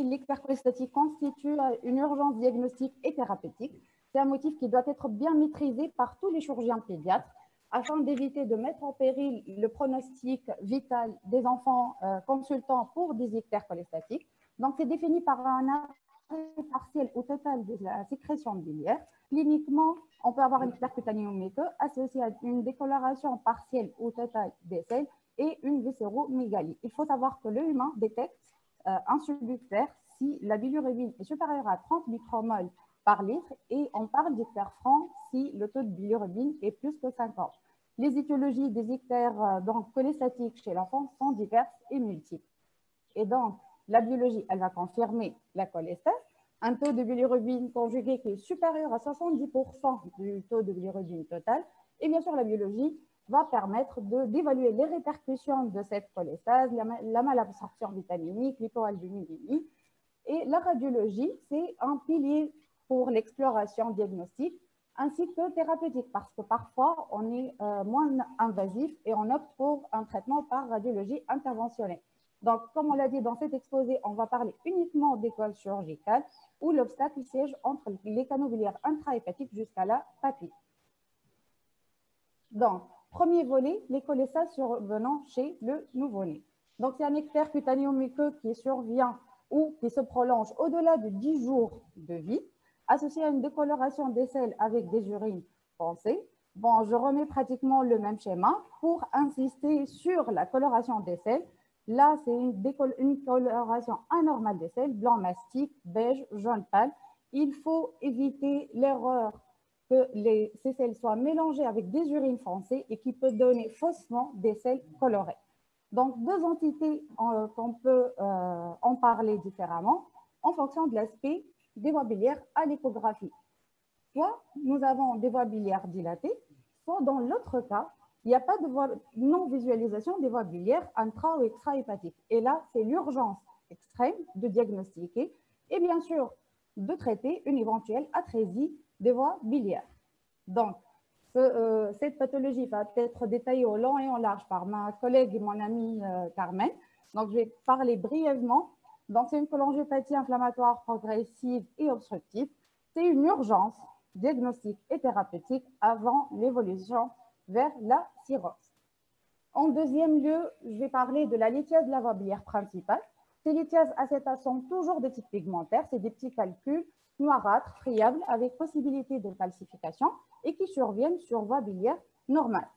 l'hypercholestatie constitue une urgence diagnostique et thérapeutique. C'est un motif qui doit être bien maîtrisé par tous les chirurgiens pédiatres afin d'éviter de mettre en péril le pronostic vital des enfants consultants pour des hypercholestatiques. Donc, c'est défini par un arrêt partiel ou total de la sécrétion biliaire. Cliniquement, on peut avoir une hypercutanéomycose associée à une décoloration partielle ou totale des selles et une viscéromégalie. Il faut savoir que l'humain détecte un subbutère si la bilirubine est supérieure à 30 micromoles par litre et on parle d'ictères francs si le taux de bilirubine est plus que 50. Les étiologies des ictères cholestatiques chez l'enfant sont diverses et multiples. Et donc, la biologie, elle va confirmer la cholestase, un taux de bilirubine conjugué qui est supérieur à 70% du taux de bilirubine total. Et bien sûr, la biologie va permettre d'évaluer les répercussions de cette cholestase, la malabsorption vitaminique, l'hypoalbuminémie. Et la radiologie, c'est un pilier pour l'exploration diagnostique ainsi que thérapeutique, parce que parfois, on est moins invasif et on opte pour un traitement par radiologie interventionnelle. Donc, comme on l'a dit dans cet exposé, on va parler uniquement d'école chirurgicale où l'obstacle siège entre les canaux biliaires intrahépatiques jusqu'à la papille. Donc, premier volet, les cholestases survenant chez le nouveau-né. Donc, c'est un ictère cutanéo-muqueux qui survient ou qui se prolonge au-delà de 10 jours de vie, associé à une décoloration des selles avec des urines foncées. Bon, je remets pratiquement le même schéma pour insister sur la coloration des selles. Là, c'est une coloration anormale des selles, blanc mastic, beige, jaune pâle. Il faut éviter l'erreur que ces selles soient mélangées avec des urines foncées et qui peut donner faussement des selles colorées. Donc, deux entités qu'on peut en parler différemment en fonction de l'aspect des voies biliaires à l'échographie. Soit nous avons des voies biliaires dilatées, soit dans l'autre cas, il n'y a pas de non-visualisation des voies biliaires intra- ou extra-hépatiques. Et là, c'est l'urgence extrême de diagnostiquer et bien sûr de traiter une éventuelle atrésie des voies biliaires. Donc, cette pathologie va être détaillée au long et en large par ma collègue et mon amie Carmen. Donc, je vais parler brièvement. Donc, c'est une cholangiopathie inflammatoire progressive et obstructive. C'est une urgence diagnostique et thérapeutique avant l'évolution vers la cirrhose. En deuxième lieu, je vais parler de la lithiase de la voie biliaire principale. Ces lithiases acétates sont toujours des types pigmentaires, c'est des petits calculs noirâtres, friables, avec possibilité de calcification et qui surviennent sur voie biliaire normale.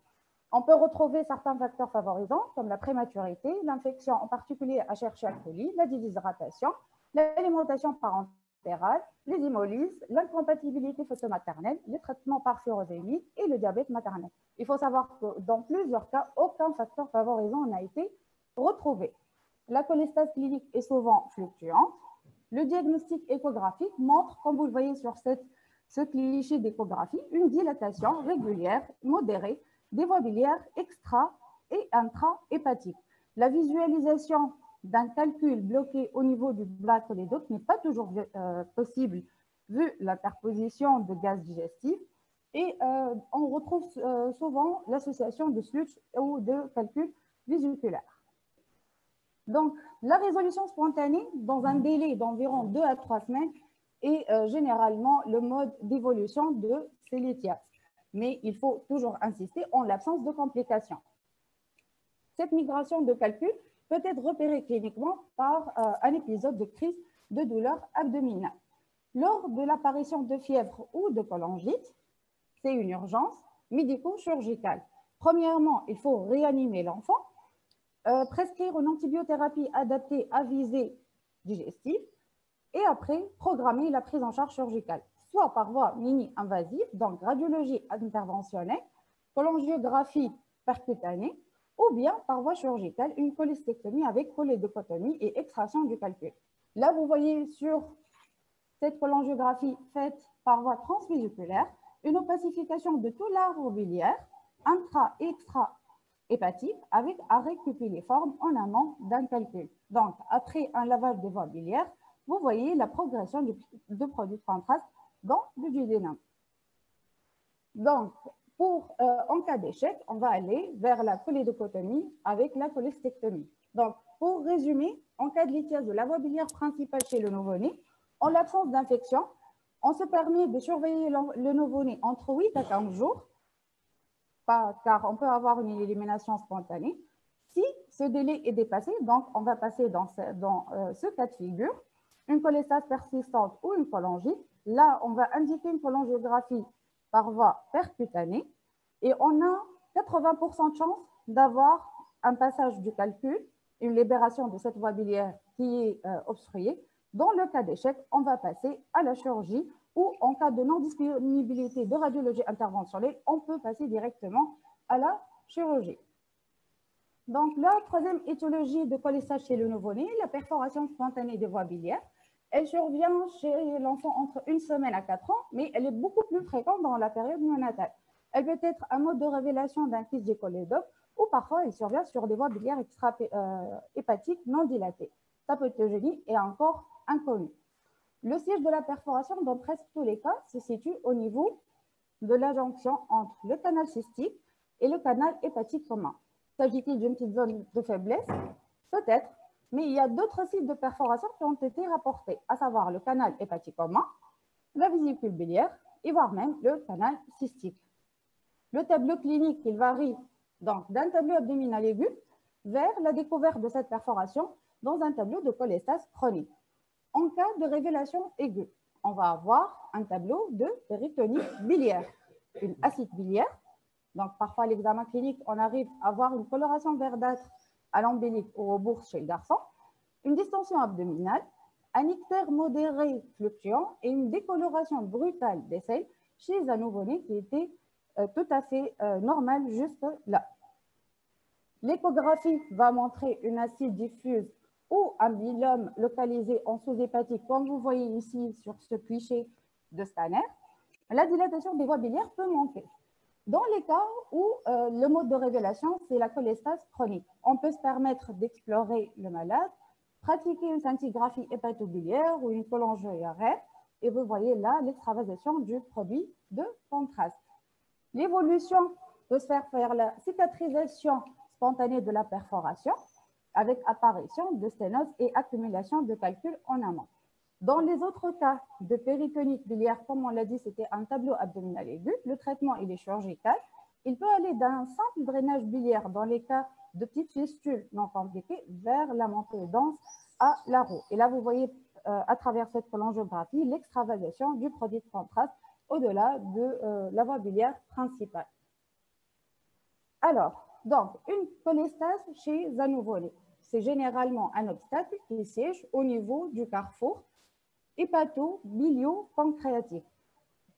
On peut retrouver certains facteurs favorisants comme la prématurité, l'infection en particulier à Escherichia coli, la déshydratation, l'alimentation parentérale, les hémolyses, l'incompatibilité photomaternelle, les traitements par furosémie et le diabète maternel. Il faut savoir que dans plusieurs cas, aucun facteur favorisant n'a été retrouvé. La cholestase clinique est souvent fluctuante. Le diagnostic échographique montre, comme vous le voyez sur ce cliché d'échographie, une dilatation régulière, modérée, des voies biliaires extra- et intra-hépatiques. La visualisation d'un calcul bloqué au niveau du bas cholédoque n'est pas toujours possible vu l'interposition de gaz digestifs et on retrouve souvent l'association de sludge ou de calcul vésiculaire. Donc, la résolution spontanée dans un délai d'environ 2 à 3 semaines est généralement le mode d'évolution de ces lithiases. Mais il faut toujours insister en l'absence de complications. Cette migration de calcul peut être repérée cliniquement par un épisode de crise de douleur abdominale. Lors de l'apparition de fièvre ou de cholangite, c'est une urgence médico-chirurgicale. Premièrement, il faut réanimer l'enfant, prescrire une antibiothérapie adaptée à visée digestive et après programmer la prise en charge chirurgicale, soit par voie mini-invasive, donc radiologie interventionnelle, cholangiographie percutanée, ou bien par voie chirurgicale, une cholestectomie avec cholédocotomie et extraction du calcul. Là, vous voyez sur cette cholangiographie faite par voie transvésiculaire, une opacification de tout l'arbre biliaire, intra- et extra-hépatique, avec arrêt pupillaire en amont d'un calcul. Donc, après un lavage des voies biliaires, vous voyez la progression de produits de contraste dans le duodénum. Donc, en cas d'échec, on va aller vers la cholédocotomie avec la cholestectomie. Donc, pour résumer, en cas de lithiase de la voie biliaire principale chez le nouveau-né, en l'absence d'infection, on se permet de surveiller le nouveau-né entre 8 à 15 jours, car on peut avoir une élimination spontanée. Si ce délai est dépassé, donc on va passer dans ce cas de figure, une cholestase persistante ou une cholangite. Là, on va indiquer une cholangiographie par voie percutanée et on a 80% de chance d'avoir un passage du calcul, une libération de cette voie biliaire qui est obstruée. Dans le cas d'échec, on va passer à la chirurgie ou en cas de non-disponibilité de radiologie interventionnelle, on peut passer directement à la chirurgie. Donc, la troisième étiologie de cholestase chez le nouveau-né, la perforation spontanée des voies biliaires. Elle survient chez l'enfant entre 1 semaine à 4 ans, mais elle est beaucoup plus fréquente dans la période néonatale. Elle peut être un mode de révélation d'un kyste dicholédoque ou parfois elle survient sur des voies biliaires extra-hépatiques non dilatées. Sa pathogénie est encore inconnue. Le siège de la perforation, dans presque tous les cas, se situe au niveau de la jonction entre le canal cystique et le canal hépatique commun. S'agit-il d'une petite zone de faiblesse? Peut-être, mais il y a d'autres sites de perforation qui ont été rapportés, à savoir le canal hépatique commun, la vésicule biliaire et voire même le canal cystique. Le tableau clinique, il varie donc d'un tableau abdominal aigu vers la découverte de cette perforation dans un tableau de cholestase chronique. En cas de révélation aiguë, on va avoir un tableau de péritonite biliaire, une acide biliaire. Donc, parfois, l'examen clinique, on arrive à avoir une coloration verdâtre à l'ombilic ou aux bourses chez le garçon, une distension abdominale, un ictère modéré fluctuant et une décoloration brutale des selles chez un nouveau-né qui était tout à fait normal juste là. L'échographie va montrer une acide diffuse ou un bilome localisé en sous-hépatique, comme vous voyez ici sur ce cliché de scanner. La dilatation des voies biliaires peut manquer. Dans les cas où le mode de révélation, c'est la cholestase chronique, on peut se permettre d'explorer le malade, pratiquer une scintigraphie hépatobiliaire ou une cholangio-IRM, et vous voyez là l'extravasation du produit de contraste. L'évolution peut se faire vers la cicatrisation spontanée de la perforation, avec apparition de sténose et accumulation de calculs en amont. Dans les autres cas de péritonite biliaire, comme on l'a dit, c'était un tableau abdominal aigu, le traitement il est chirurgical. Il peut aller d'un simple drainage biliaire dans les cas de petites fistules non compliquées vers la montée dense à la roue. Et là, vous voyez à travers cette cholangiographie l'extravasation du produit de contraste au-delà de la voie biliaire principale. Alors, donc, une cholestase chez un nouveau-né, c'est généralement un obstacle qui siège au niveau du carrefour hépato-bilio-pancréatique.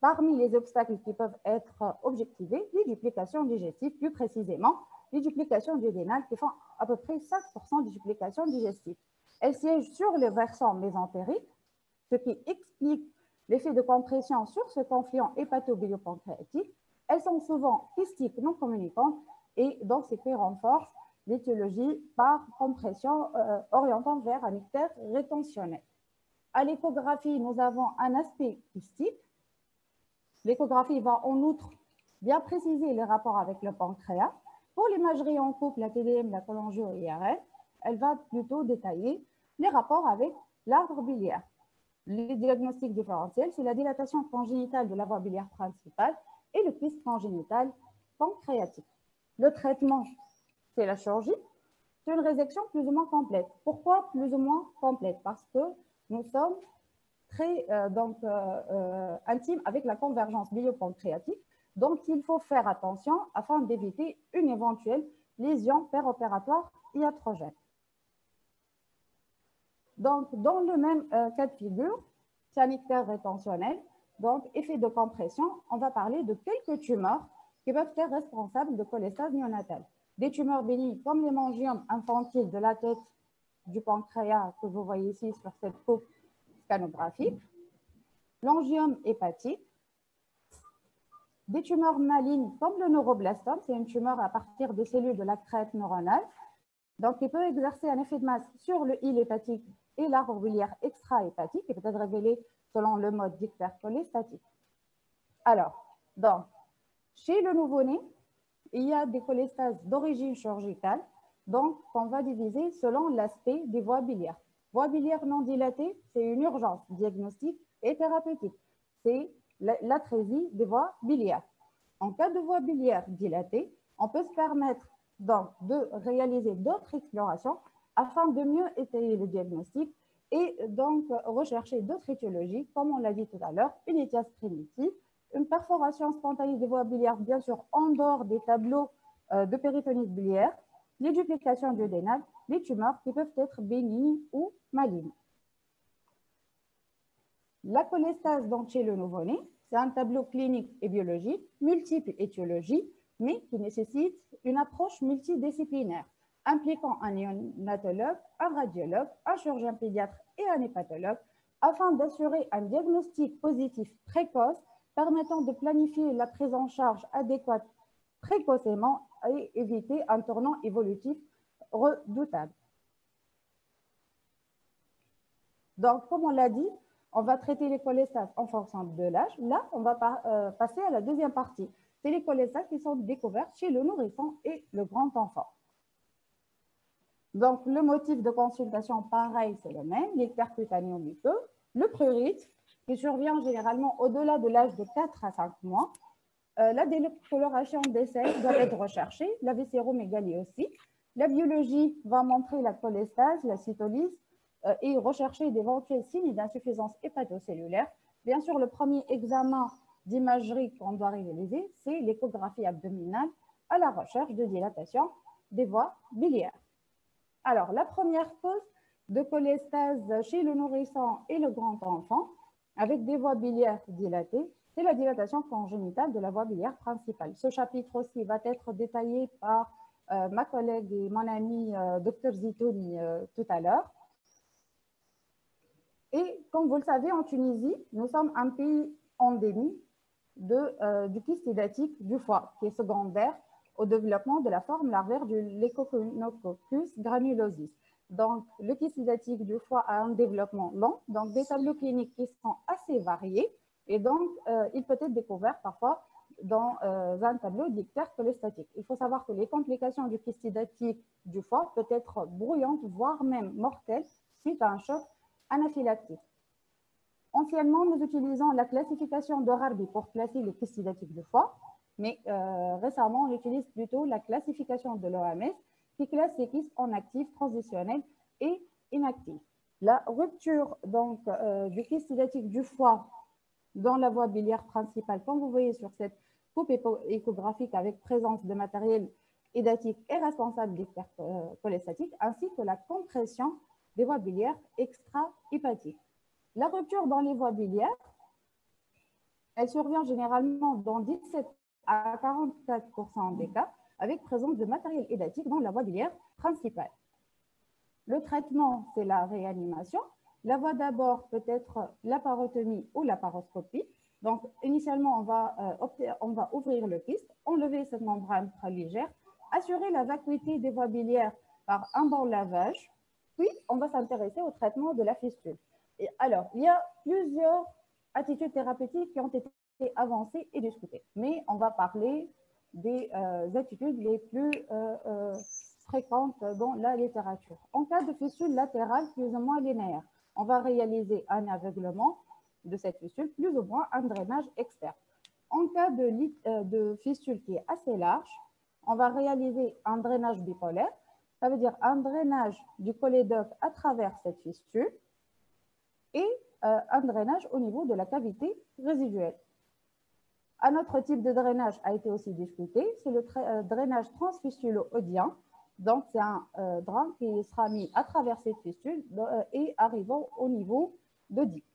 Parmi les obstacles qui peuvent être objectivés, les duplications digestives, plus précisément, les duplications duodénales qui font à peu près 5% de duplications digestives. Elles siègent sur le versant mésentérique, ce qui explique l'effet de compression sur ce conflit hépato-bilio-pancréatique. Elles sont souvent kystiques non communicantes et donc ce qui renforce l'étiologie par compression orientant vers un ictère rétentionnel. À l'échographie, nous avons un aspect kystique. L'échographie va en outre bien préciser les rapports avec le pancréas. Pour l'imagerie en couple, la TDM, la cholangio-IRM, elle va plutôt détailler les rapports avec l'arbre biliaire. Les diagnostics différentiels, c'est la dilatation congénitale de la voie biliaire principale et le kyste congénital pancréatique. Le traitement, c'est la chirurgie. C'est une résection plus ou moins complète. Pourquoi plus ou moins complète? Parce que nous sommes très intimes avec la convergence bilio-pancréatique, donc il faut faire attention afin d'éviter une éventuelle lésion péropératoire iatrogène. Donc, dans le même cas de figure, c'est un ictère rétentionnel, donc effet de compression, on va parler de quelques tumeurs qui peuvent être responsables de cholestase néonatale. Des tumeurs bénignes comme l'hémangiomes infantile de la tête du pancréas que vous voyez ici sur cette coupe scanographique, l'angiome hépatique, des tumeurs malignes comme le neuroblastome, c'est une tumeur à partir des cellules de la crête neuronale, donc il peut exercer un effet de masse sur le hile hépatique et l'arbre biliaire extra-hépatique et peut être révélé selon le mode d'ictère cholestatique. Alors, donc, chez le nouveau-né, il y a des cholestases d'origine chirurgicale donc qu'on va diviser selon l'aspect des voies biliaires. Voie biliaire non dilatée, c'est une urgence diagnostique et thérapeutique. C'est l'atrésie des voies biliaires. En cas de voie biliaire dilatée, on peut se permettre donc de réaliser d'autres explorations afin de mieux étayer le diagnostic et donc rechercher d'autres étiologies, comme on l'a dit tout à l'heure, une étiase primitive, une perforation spontanée des voies biliaires, bien sûr, en dehors des tableaux de péritonite biliaire, les duplications duodénales, les tumeurs qui peuvent être bénignes ou malignes. La cholestase donc chez le nouveau-né, c'est un tableau clinique et biologique, multiples étiologies, mais qui nécessite une approche multidisciplinaire, impliquant un néonatologue, un radiologue, un chirurgien pédiatre et un hépatologue, afin d'assurer un diagnostic positif précoce permettant de planifier la prise en charge adéquate précocement et éviter un tournant évolutif redoutable. Donc, comme on l'a dit, on va traiter les cholestases en fonction de l'âge. Là, on va passer à la deuxième partie. C'est les cholestases qui sont découvertes chez le nourrisson et le grand enfant. Donc, le motif de consultation, pareil, c'est le même, l'ictère cutanéo-muqueux, le prurite, qui survient généralement au-delà de l'âge de 4 à 5 mois. La décoloration des selles doit être recherchée, la viscéromégalie aussi. La biologie va montrer la cholestase, la cytolyse, et rechercher d'éventuels signes d'insuffisance hépatocellulaire. Bien sûr, le premier examen d'imagerie qu'on doit réaliser, c'est l'échographie abdominale à la recherche de dilatation des voies biliaires. Alors, la première cause de cholestase chez le nourrisson et le grand enfant, avec des voies biliaires dilatées, c'est la dilatation congénitale de la voie biliaire principale. Ce chapitre aussi va être détaillé par ma collègue et mon ami Dr Zitouni tout à l'heure. Et comme vous le savez, en Tunisie, nous sommes un pays endémique du kyste hydatique du foie, qui est secondaire au développement de la forme larvaire du Leucococcus granulosus. Donc, le kyste hydatique du foie a un développement lent, donc des tableaux cliniques qui sont assez variés, et donc il peut être découvert parfois dans un tableau d'ictère cholestatique. Il faut savoir que les complications du kyste hydatique du foie peuvent être brouillantes, voire même mortelles, suite à un choc anaphylactique. Anciennement, nous utilisons la classification de Hardy pour classer les kystes hydatiques du foie, mais récemment, on utilise plutôt la classification de l'OMS qui classe les kystes en actifs, transitionnels et inactifs. La rupture donc, du kyste hydatique du foie dans la voie biliaire principale, comme vous voyez sur cette coupe échographique avec présence de matériel hydatique est responsable d'ictère cholestatique, ainsi que la compression des voies biliaires extra-hépatiques. La rupture dans les voies biliaires, elle survient généralement dans 17 à 44% des cas, avec présence de matériel hydatique dans la voie biliaire principale. Le traitement, c'est la réanimation. La voie d'abord peut être la parotomie ou la paroscopie. Donc, initialement, on va ouvrir le kyste, enlever cette membrane très légère, assurer la vacuité des voies biliaires par un bon lavage, puis on va s'intéresser au traitement de la fistule. Et alors, il y a plusieurs attitudes thérapeutiques qui ont été avancées et discutées, mais on va parler des attitudes les plus fréquentes dans la littérature. En cas de fistule latérale plus ou moins linéaire, on va réaliser un aveuglement de cette fistule, plus ou moins un drainage externe. En cas de fistule qui est assez large, on va réaliser un drainage bipolaire, ça veut dire un drainage du cholédoque à travers cette fistule et un drainage au niveau de la cavité résiduelle. Un autre type de drainage a été aussi discuté, c'est le drainage transfistulo-audien. Donc, c'est un drain qui sera mis à travers cette fistule et arrivant au niveau de DIC.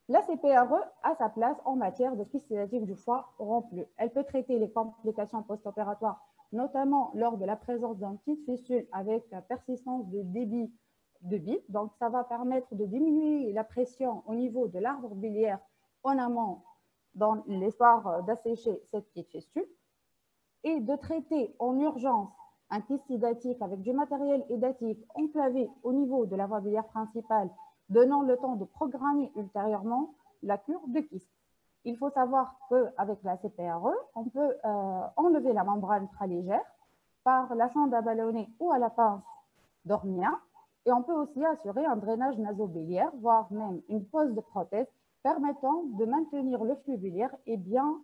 La CPRE a sa place en matière de kyste hydatique du foie rompu. Elle peut traiter les complications post-opératoires, notamment lors de la présence d'une petite fistule avec persistance de débit de bile. Donc, ça va permettre de diminuer la pression au niveau de l'arbre biliaire en amont dans l'espoir d'assécher cette petite fistule et de traiter en urgence un kyste hydatique avec du matériel hydatique enclavé au niveau de la voie biliaire principale, donnant le temps de programmer ultérieurement la cure de kyste. Il faut savoir qu'avec la CPRE, on peut enlever la membrane très légère par la sonde à ballonnet ou à la pince d'Ornia. Et on peut aussi assurer un drainage nasobiliaire, voire même une pose de prothèse permettant de maintenir le flux biliaire et bien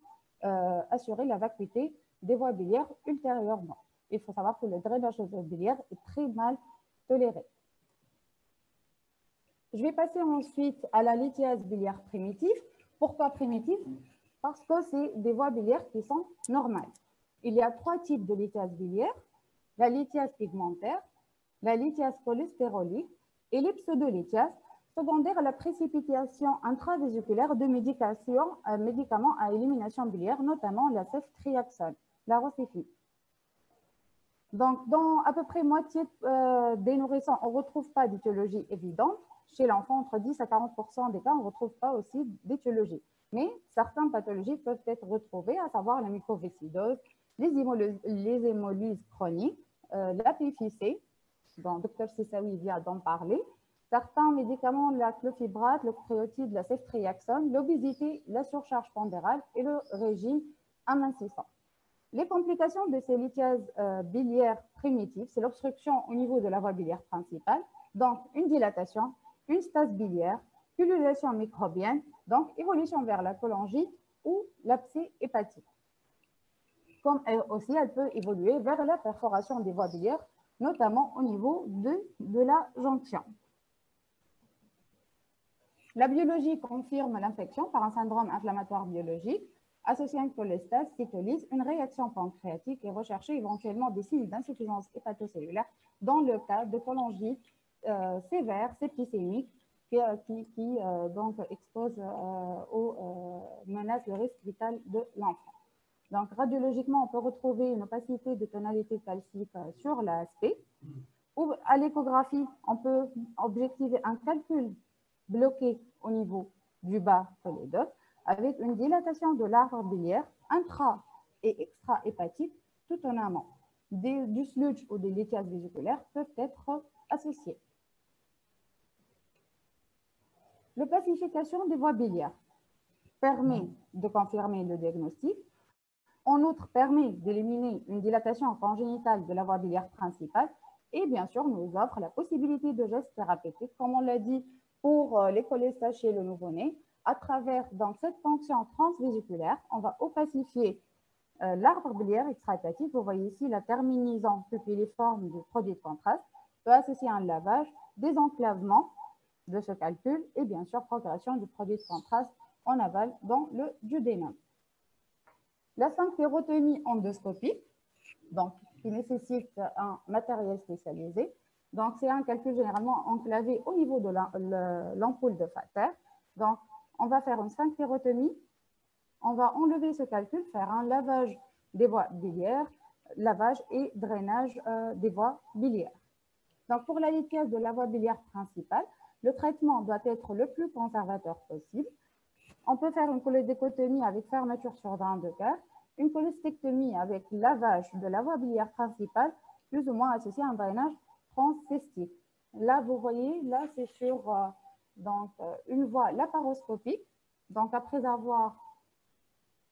assurer la vacuité des voies biliaires ultérieurement. Il faut savoir que le drainage nasobiliaire est très mal toléré. Je vais passer ensuite à la lithiase biliaire primitive. Pourquoi primitive? Parce que c'est des voies biliaires qui sont normales. Il y a 3 types de lithiase biliaire, la lithiase pigmentaire, la lithiase cholestérolique et les pseudolithiases secondaires à la précipitation intravésiculaire de médicaments à élimination biliaire, notamment la ceftriaxone, la rocifine. Donc, dans à peu près moitié des nourrissons, on ne retrouve pas d'étiologie évidente. Chez l'enfant, entre 10 à 40% des cas, on ne retrouve pas aussi d'étiologie. Mais certaines pathologies peuvent être retrouvées, à savoir la mucoviscidose, les hémolyses chroniques, la PFIC, dont le Dr Sissaoui vient d'en parler, certains médicaments, la clofibrate, le créotide, la ceftriaxone, l'obésité, la surcharge pondérale et le régime amincissant. Les complications de ces lithiases biliaires primitives, c'est l'obstruction au niveau de la voie biliaire principale, donc une dilatation, une stase biliaire, pullulation microbienne, donc évolution vers la cholangite ou l'abcès hépatique. Comme aussi, elle peut évoluer vers la perforation des voies biliaires, notamment au niveau de la jonction. La biologie confirme l'infection par un syndrome inflammatoire biologique associé à une cholestase, cytolyse, une réaction pancréatique et rechercher éventuellement des signes d'insuffisance hépatocellulaire dans le cas de cholangite sévère, septicémique, qui donc expose aux menaces, le risque vital de l'enfant. Donc, radiologiquement, on peut retrouver une opacité de tonalité calcique sur l'aspect. Ou à l'échographie, on peut objectiver un calcul bloqué au niveau du bas cholédoque avec une dilatation de l'arbre biliaire intra- et extra-hépatique tout en amont. Du sludge ou des lithiases vésiculaires peuvent être associés. L'opacification des voies biliaires permet de confirmer le diagnostic. En outre, permet d'éliminer une dilatation congénitale de la voie biliaire principale et bien sûr nous offre la possibilité de gestes thérapeutiques, comme on l'a dit pour les cholestases chez le nouveau-né. À travers donc, cette fonction transvésiculaire, on va opacifier l'arbre biliaire extrahépatique. Vous voyez ici la terminaison pupilliforme du produit de contraste peut associer un lavage, désenclavement de ce calcul et bien sûr progression du produit de contraste en aval dans le duodénum. La sphinctérotomie endoscopique, donc, qui nécessite un matériel spécialisé. Donc, c'est un calcul généralement enclavé au niveau de l'ampoule de Vater. Donc, on va faire une sphinctérotomie. On va enlever ce calcul, faire un lavage des voies biliaires, lavage et drainage des voies biliaires. Donc, pour la lithiase de la voie biliaire principale, le traitement doit être le plus conservateur possible. On peut faire une cholodécotomie avec fermeture sur drain de cœur, une cholestectomie avec lavage de la voie biliaire principale, plus ou moins associé à un drainage transcystique. Là, vous voyez, là, c'est sur une voie laparoscopique. Donc, après avoir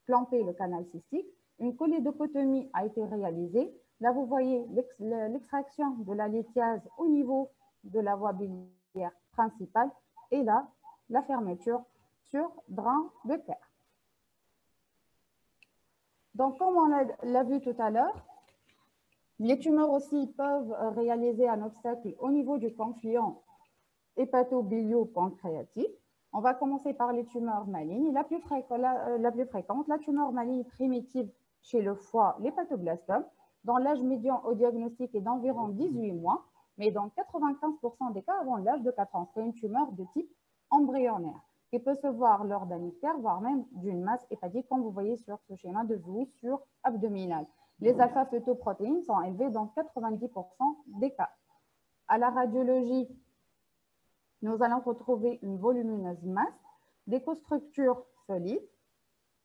clampé le canal cystique, une cholédocotomie a été réalisée. Là, vous voyez l'extraction de la lithiase au niveau de la voie biliaire principale et là, la fermeture sur drain de cœur. Donc, comme on l'a vu tout à l'heure, les tumeurs aussi peuvent réaliser un obstacle au niveau du confluent hépato-bilio-pancréatique. On va commencer par les tumeurs malignes. La plus fréquente, la tumeur maligne primitive chez le foie, l'hépatoblastome, dont l'âge médian au diagnostic est d'environ 18 mois, mais dans 95% des cas avant l'âge de 4 ans. C'est une tumeur de type embryonnaire qui peut se voir lors d'un ictère, voire même d'une masse hépatique, comme vous voyez sur ce schéma de vue sur abdominal. Les alpha-fetoprotéines sont élevées dans 90% des cas. À la radiologie, nous allons retrouver une volumineuse masse, des costructures solides,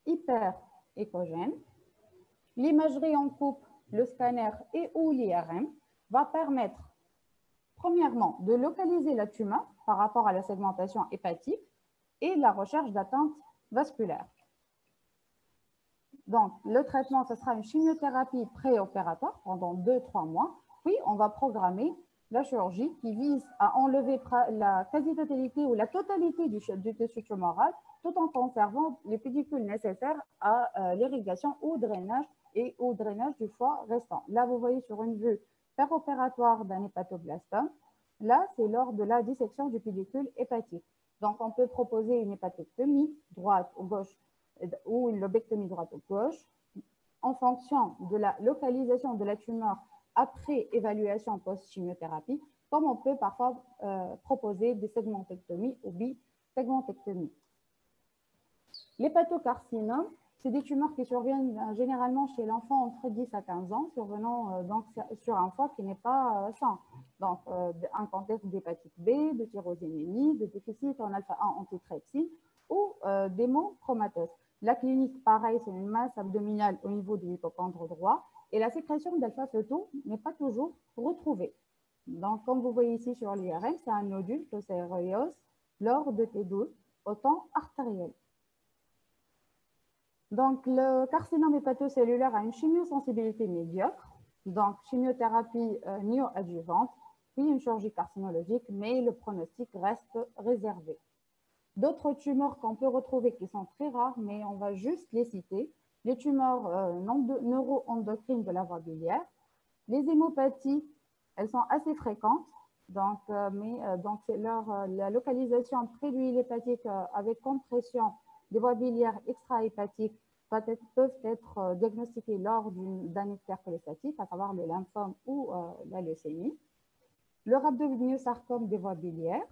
hyper-échogènes. L'imagerie en coupe, le scanner et ou l'IRM va permettre, premièrement, de localiser la tumeur par rapport à la segmentation hépatique et la recherche d'atteinte vasculaire. Donc, le traitement, ce sera une chimiothérapie préopératoire pendant 2-3 mois. Puis, on va programmer la chirurgie qui vise à enlever la quasi-totalité ou la totalité du tissu tumoral tout en conservant les pellicules nécessaires à l'irrigation ou drainage et au drainage du foie restant. Là, vous voyez sur une vue préopératoire d'un hépatoblastome. Là, c'est lors de la dissection du pédicule hépatique. Donc, on peut proposer une hépatectomie droite ou gauche ou une lobectomie droite ou gauche en fonction de la localisation de la tumeur après évaluation post-chimiothérapie, comme on peut parfois proposer des segmentectomies ou bisegmentectomies. L'hépatocarcinome, c'est des tumeurs qui surviennent généralement chez l'enfant entre 10 à 15 ans, survenant donc sur un foie qui n'est pas sain. Donc, un contexte d'hépatite B, de tyrosinémie, de déficit en alpha-1 antitrypsine ou d'hémochromatose. La clinique, pareil, c'est une masse abdominale au niveau de l'hypocondre droit et la sécrétion d'alpha-fœto n'est pas toujours retrouvée. Donc, comme vous voyez ici sur l'IRM, c'est un nodule procéréos lors de T12 au temps artériel. Donc, le carcinome hépatocellulaire a une chimiosensibilité médiocre, donc chimiothérapie néoadjuvante, puis une chirurgie carcinologique, mais le pronostic reste réservé. D'autres tumeurs qu'on peut retrouver qui sont très rares, mais on va juste les citer, les tumeurs neuro-endocrines de la voie biliaire, les hémopathies, elles sont assez fréquentes, donc, donc la localisation près de l'huile hépatique avec compression des voies biliaires extra-hépatiques peuvent être diagnostiquées lors d'un ictère cholestatique, à savoir le lymphome ou la leucémie. Le rhabdomyosarcome des voies biliaires,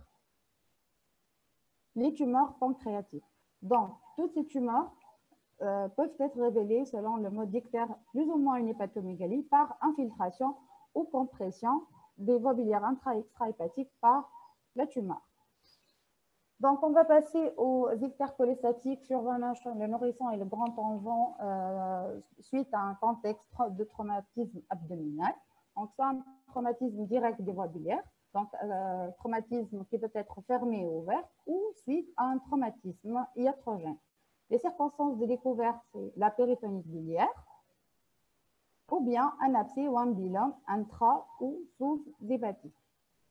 les tumeurs pancréatiques. Donc, toutes ces tumeurs peuvent être révélées selon le mode d'ictère, plus ou moins une hépatomégalie, par infiltration ou compression des voies biliaires intra-extra-hépatiques par la tumeur. Donc, on va passer aux ictères cholestatiques survenant chez le nourrisson et le grand enfant suite à un contexte de traumatisme abdominal. Donc, soit un traumatisme direct des voies biliaires, donc traumatisme qui peut être fermé ou ouvert, ou suite à un traumatisme iatrogène. Les circonstances de découverte, c'est la péritonite biliaire, ou bien un abcès ou un bilome intra- ou sous-hépatique.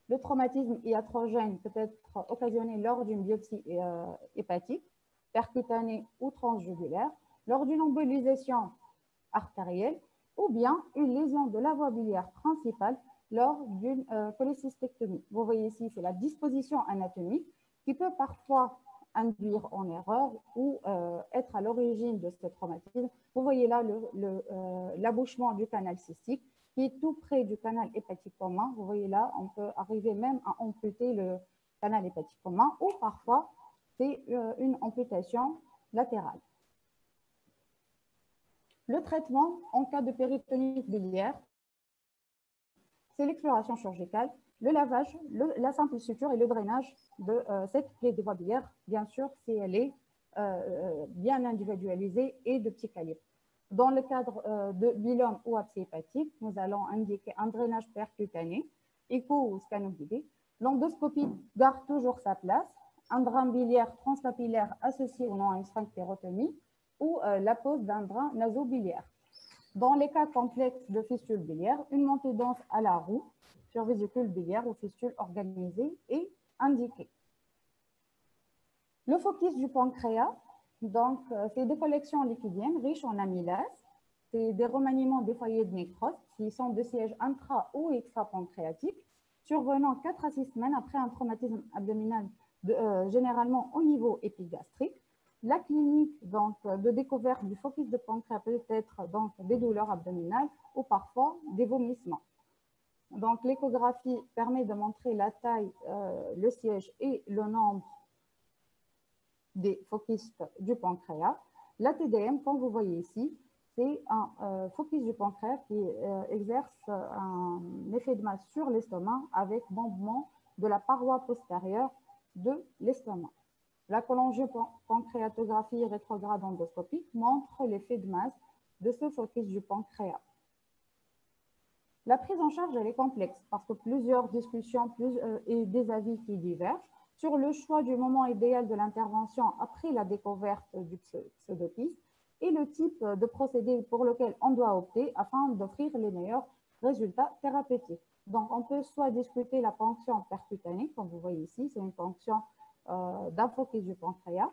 Le traumatisme iatrogène peut être occasionné lors d'une biopsie hépatique, percutanée ou transjugulaire, lors d'une embolisation artérielle ou bien une lésion de la voie biliaire principale lors d'une cholécystectomie. Vous voyez ici, c'est la disposition anatomique qui peut parfois induire en erreur ou être à l'origine de ce traumatisme. Vous voyez là l'abouchement du canal cystique qui est tout près du canal hépatique commun. Vous voyez là, on peut arriver même à amputer le canal hépatique commun ou parfois, c'est une amputation latérale. Le traitement en cas de péritonite biliaire, c'est l'exploration chirurgicale, le lavage, la simple suture et le drainage de cette plaie des voies biliaires, bien sûr, si elle est bien individualisée et de petit calibre. Dans le cadre de bilome ou abcès hépatique, nous allons indiquer un drainage percutané, écho ou scanoguidé. L'endoscopie garde toujours sa place, un drain biliaire transpapillaire associé ou non à une sphinctérotomie ou la pose d'un drain nasobiliaire. Dans les cas complexes de fistule biliaire, une montée dense à la roue sur vésicule biliaire ou fistule organisée est indiquée. Le focus du pancréas, donc, c'est des collections liquidiennes riches en amylase. C'est des remaniements des foyers de nécrose qui sont de siège intra- ou extra-pancréatique, survenant 4 à 6 semaines après un traumatisme abdominal, généralement au niveau épigastrique. La clinique donc, de découverte du focus de pancréas peut être donc, des douleurs abdominales ou parfois des vomissements. Donc, l'échographie permet de montrer la taille, le siège et le nombre des focus du pancréas. La TDM, comme vous voyez ici, c'est un focus du pancréas qui exerce un effet de masse sur l'estomac avec bombement de la paroi postérieure de l'estomac. La cholangiopancréatographie rétrograde endoscopique montre l'effet de masse de ce focus du pancréas. La prise en charge, elle est complexe parce que plusieurs discussions et des avis qui divergent sur le choix du moment idéal de l'intervention après la découverte du pseudokyste. et le type de procédé pour lequel on doit opter afin d'offrir les meilleurs résultats thérapeutiques. Donc, on peut soit discuter la ponction percutanée, comme vous voyez ici, c'est une ponction d'infocus du pancréas,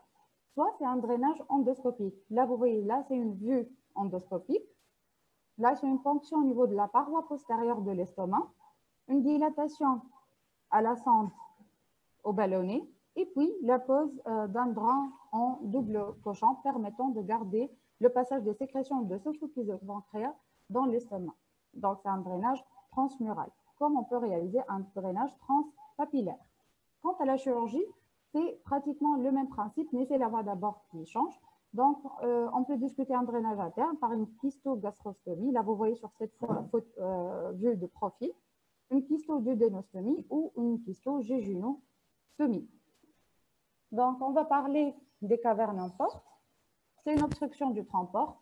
soit c'est un drainage endoscopique. Là, vous voyez, là, c'est une vue endoscopique. Là, c'est une ponction au niveau de la paroi postérieure de l'estomac, une dilatation à la sonde au ballonnet, et puis la pose d'un drap en double cochon permettant de garder le passage des sécrétions de sophophis de pancréas dans l'estomac. Donc, c'est un drainage transmural, comme on peut réaliser un drainage transpapillaire. Quant à la chirurgie, c'est pratiquement le même principe, mais c'est la voie d'abord qui change. Donc, on peut discuter un drainage interne par une kystogastrostomie. Là, vous voyez sur cette vue de profil, une kystoduodénostomie ou une kystojejunostomie. Donc, on va parler des cavernes en porte. C'est une obstruction du tronc-porte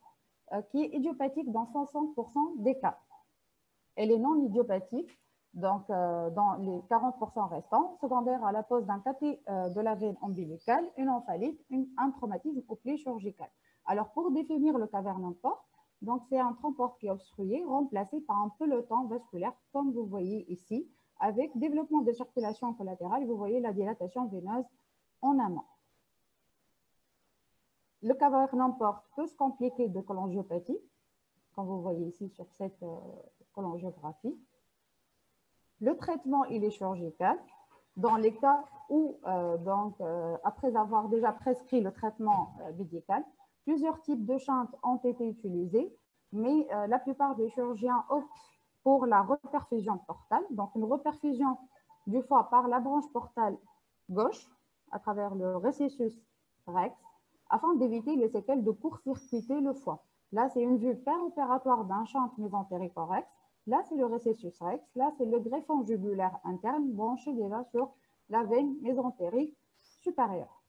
qui est idiopathique dans 60% des cas. Elle est non idiopathique, donc dans les 40% restants, secondaire à la pose d'un cathé de la veine ombilicale, une emphalite, un traumatisme au pli chirurgical. Alors, pour définir le caverne en porte, donc c'est un tronc-porte qui est obstrué, remplacé par un peloton vasculaire, comme vous voyez ici, avec développement de circulation collatérale. Vous voyez la dilatation veineuse en amont. Le caverne en porte peut se compliquer de cholangiopathie, comme vous voyez ici sur cette cholangiographie. Le traitement, il est chirurgical. Dans les cas où, après avoir déjà prescrit le traitement médical, plusieurs types de shunts ont été utilisés, mais la plupart des chirurgiens optent pour la reperfusion portale, donc une reperfusion du foie par la branche portale gauche à travers le récessus rex, afin d'éviter les séquelles de court-circuiter le foie. Là, c'est une vue péropératoire d'un shunt mésentérique-rex. Là, c'est le récessus rex. Là, c'est le greffon jugulaire interne branché déjà sur la veine mésentérique supérieure.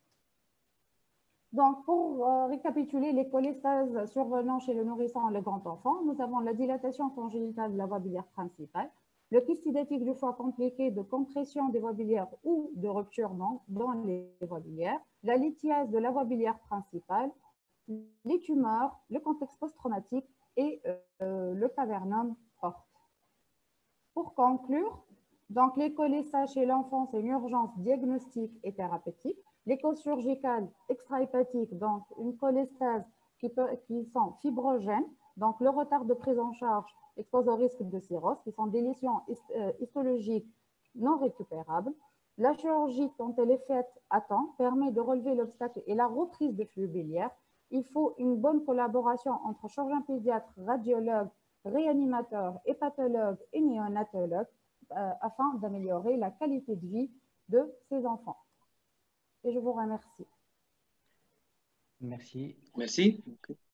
Donc, pour récapituler les cholestases survenant chez le nourrisson et le grand enfant, nous avons la dilatation congénitale de la voie biliaire principale, le kyste hydatique du foie compliqué de compression des voies biliaires ou de rupture dans les voies biliaires, la lithiase de la voie biliaire principale, les tumeurs, le contexte post-traumatique et le cavernum porte. Pour conclure, donc les cholestases chez l'enfant, c'est une urgence diagnostique et thérapeutique. Les causes chirurgicales extra-hépatiques, donc une cholestase qui sont fibrogènes, donc le retard de prise en charge expose au risque de cirrhose, qui sont des lésions histologiques non récupérables. La chirurgie, quand elle est faite à temps, permet de relever l'obstacle et la reprise de flux biliaire. Il faut une bonne collaboration entre chirurgien pédiatre, radiologue, réanimateur, hépatologue et néonatologue afin d'améliorer la qualité de vie de ces enfants. Et je vous remercie. Merci. Merci.